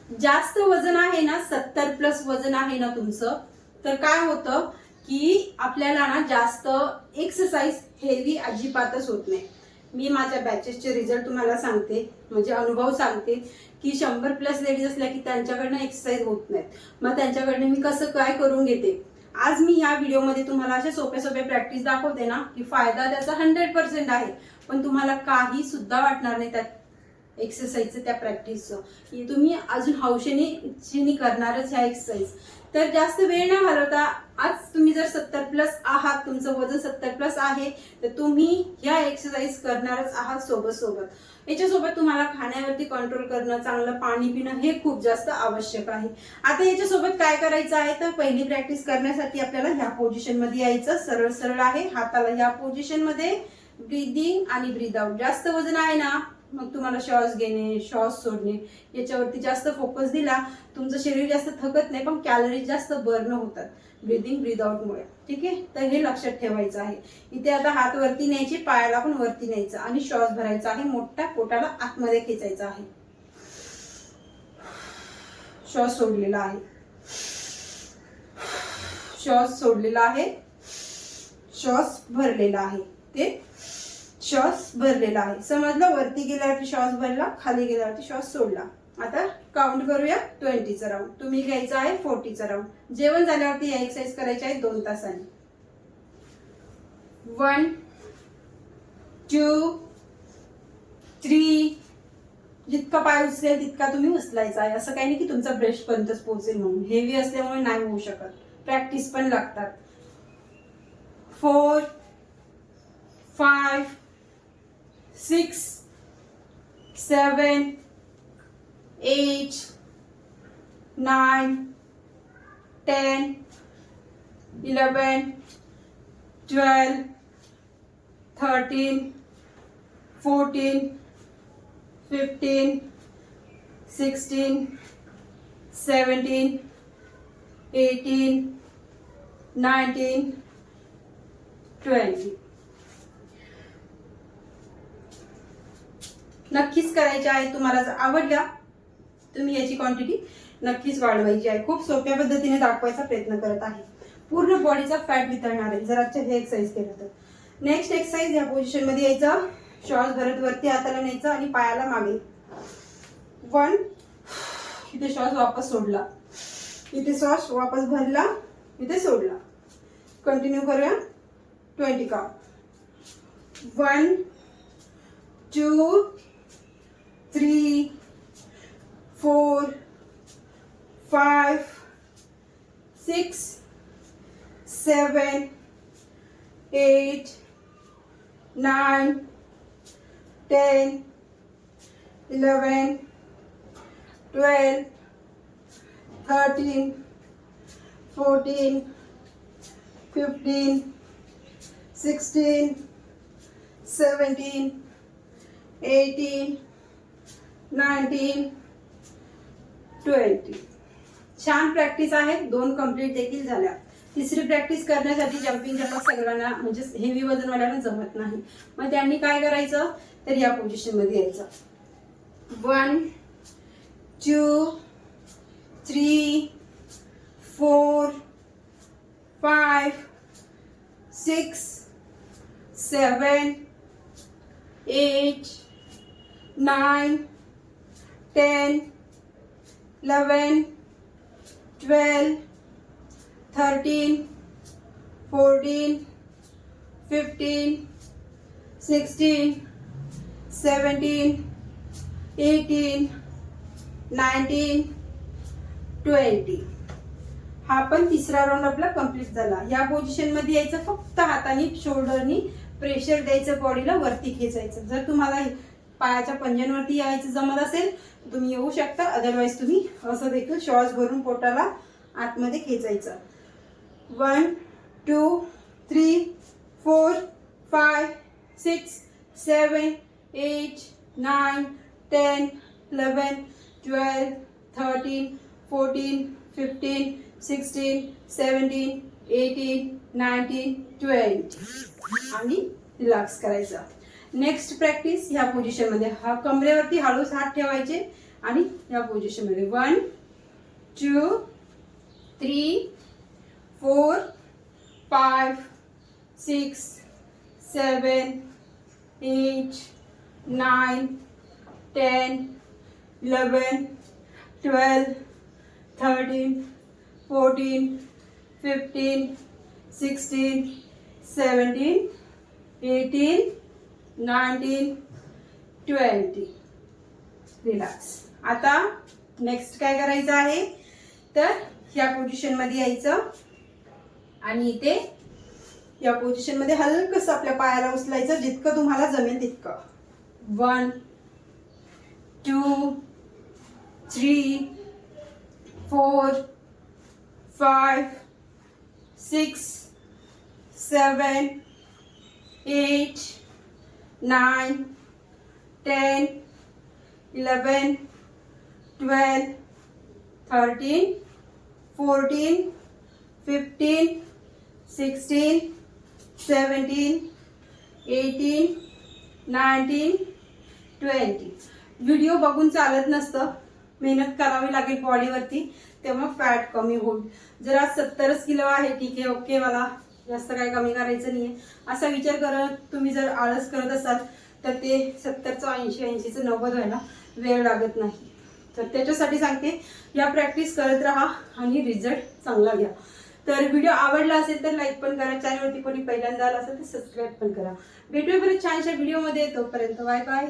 जास्त वजन आहे ना, 70+ वजन आहे ना तुमचं, तर काय होतं की आपल्याला ना जास्त एक्सरसाइज हेवी अजिबातच होत नाही. मी माझ्या बॅचेसचे रिझल्ट तुम्हाला सांगते, म्हणजे अनुभव सांगते की 100+ लेडीज असल्या की त्यांच्याकडनं एक्सरसाइज होत नाहीत. मग त्यांच्याकडनं मी कसं काय करून घेते. आज मी या व्हिडिओमध्ये तुम्हाला अशा सोप्या सोप्या प्रॅक्टिस दाखवते ना की फायदा त्याचा 100% आहे, पण तुम्हाला काही सुद्धा वाटणार नाही त्यात एक्सरसाइजचं, त्या प्रॅक्टिसचं. तुम्ही अजून हौशेने करणारच ह्या एक्सरसाइज. तर जास्त वेळ न घालवता आज तुम्ही जर 70+ आहात, तुमचं वजन 70+ आहे, तर तुम्ही ह्या एक्सरसाइज करणारच आहात सोबत सोबत. याच्यासोबत तुम्हाला खाण्यावरती कंट्रोल करणं, चांगलं पाणी पिणं हे खूप जास्त आवश्यक आहे. आता याच्यासोबत काय करायचं आहे, तर पहिली प्रॅक्टिस करण्यासाठी आपल्याला ह्या पोझिशन मध्ये यायचं. सरळ सरळ आहे, हाताला ह्या पोझिशन मध्ये ब्रीदिंग आणि ब्रीद आउट. जास्त वजन आहे ना, मग तुम्हाला श्वास घेणे, श्वास सोडणे याच्यावरती जास्त फोकस दिला, तुमचं शरीर जास्त थकत नाही, पण कॅलरीज जास्त बर्न होतात ब्रीदिंग ब्रीद आउट मुळे. ठीक आहे, तर हे लक्षात ठेवायचं आहे. इथे आता हात वरती न्यायचे, पायाला पण वरती न्यायचं आणि श्वास भरायचा आहे, मोठ्या पोटाला आतमध्ये खेचायचा आहे. श्वास सोडलेला आहे, श्वास सोडलेला आहे, श्वास भरलेला आहे. ते श्वास भरलेला आहे, समजलं. वरती गेल्यावरती श्वास भरला, खाली गेल्यावरती श्वास सोडला. आता काउंट करूया 20चा राऊंड. तुम्ही घ्यायचा आहे 40चा राऊंड. जेवण झाल्यावरती या एक्सरसाइज करायची आहे 2 तासांनी. 1 2 3. जितका पाय उचलेल तितका तुम्ही उचलायचा आहे. असं काही नाही की तुमचा ब्रेस्ट पर्यंतच पोहोचेल म्हणून. हेवी असल्यामुळे नाही होऊ शकत, प्रॅक्टिस पण लागतात. 4 5 6 7 8 9 10 11 12 13 14 15 16 17 18 19 20. नक्कीच करायचे आहे. तुम्हाला जर आवडल्या तुम्ही याची क्वांटिटी नक्कीच वाढवायची आहे. खूप सोप्या पद्धतीने दाखवायचा प्रयत्न करत आहे. पूर्ण बॉडीचा फॅट वितळणार आहे जर आजच्या हे एक्सरसाइज केलं तर. नेक्स्ट एक्सरसाइज या पोझिशन मध्ये यायचं, श्वास भरत वरती हाताला न्यायचं आणि पायाला मागे. 1. इथे श्वास वापस सोडला, इथे श्वास वापस भरला, इथे सोडला. कंटिन्यू करूया 20 काउंट. 1 2 3 4 5 6 7 8 9 10 11 12 13 14 15 16 17 18 19 20. छान प्रॅक्टिस आहे. 2 कंप्लीट देखील झाल्या. तिसरी प्रॅक्टिस करण्यासाठी जम्पिंग जपाक सगळ्यांना म्हणजे हेवी वजनवाल्यांना जमत नाही. मग त्यांनी काय करायचं, तर या पोझिशन मध्ये यायचं. 1 2 3 4 5 6 7 8 9 10 11 12 13 14 15 16 17 18 19 20. हा पण तिसरा राऊंड आपला कंप्लीट झाला. या पोझिशन मध्ये यायचं, फक्त हाताने शोल्डरनी प्रेशर द्यायचं, बॉडीला वरती खेचायचं. जर तुम्हाला पायाच्या पंजांवरती यायचं जमत असेल तुम्ही येऊ शकता, अदरवाइज तुम्ही असं देखील श्वास भरून पोटाला आतमध्ये खेचायचं. 1 2 3 4 5 6 7 8 9 10 11 12 13 14 15 16 17 18 19 20. आणि रिलॅक्स करायचं. नेक्स्ट प्रॅक्टिस ह्या पोझिशन मध्ये, हा कमरेवरती हळूच हात ठेवायचे आणि या पोझिशनमध्ये 1 2 3 4 5 6 7 8 9 10 11 12 13 14 15 16 17 18 19 20. रिलॅक्स. आता नेक्स्ट काय करायचं आहे तर या पोझिशन मध्ये यायचं आणि इथे या पोझिशन मध्ये हलकस आपल्या पायाला उचलायचं जितकं तुम्हाला जमेल तितकं. 1 2 3 4 5 6 7 8 9 10 11 12 13 14 15 16 17 18 19 20. व्हिडिओ बघून चालत नसतं, मेहनत करावी लागेल बॉडीवरती, तेव्हा फॅट कमी होईल. जर आज 70 किलो आहे, ठीक आहे, ओके, मला जास्त काय कमी करायचं नाहीये असा विचार करत तुम्ही जर आळस करत असाल तर ते 70चं 80 80चं 90 व्हायला वेळ लागत नाही. तर त्याच्यासाठी सांगते या प्रॅक्टिस करत राहा आणि रिझल्ट चांगला घ्या. तर व्हिडिओ आवडला असेल तर लाईक पण करा, चॅनलवरती कोणी पहिल्यांदा आला असेल तर सबस्क्राईब पण करा. भेटूया परत छानशा व्हिडिओमध्ये, तोपर्यंत बाय बाय.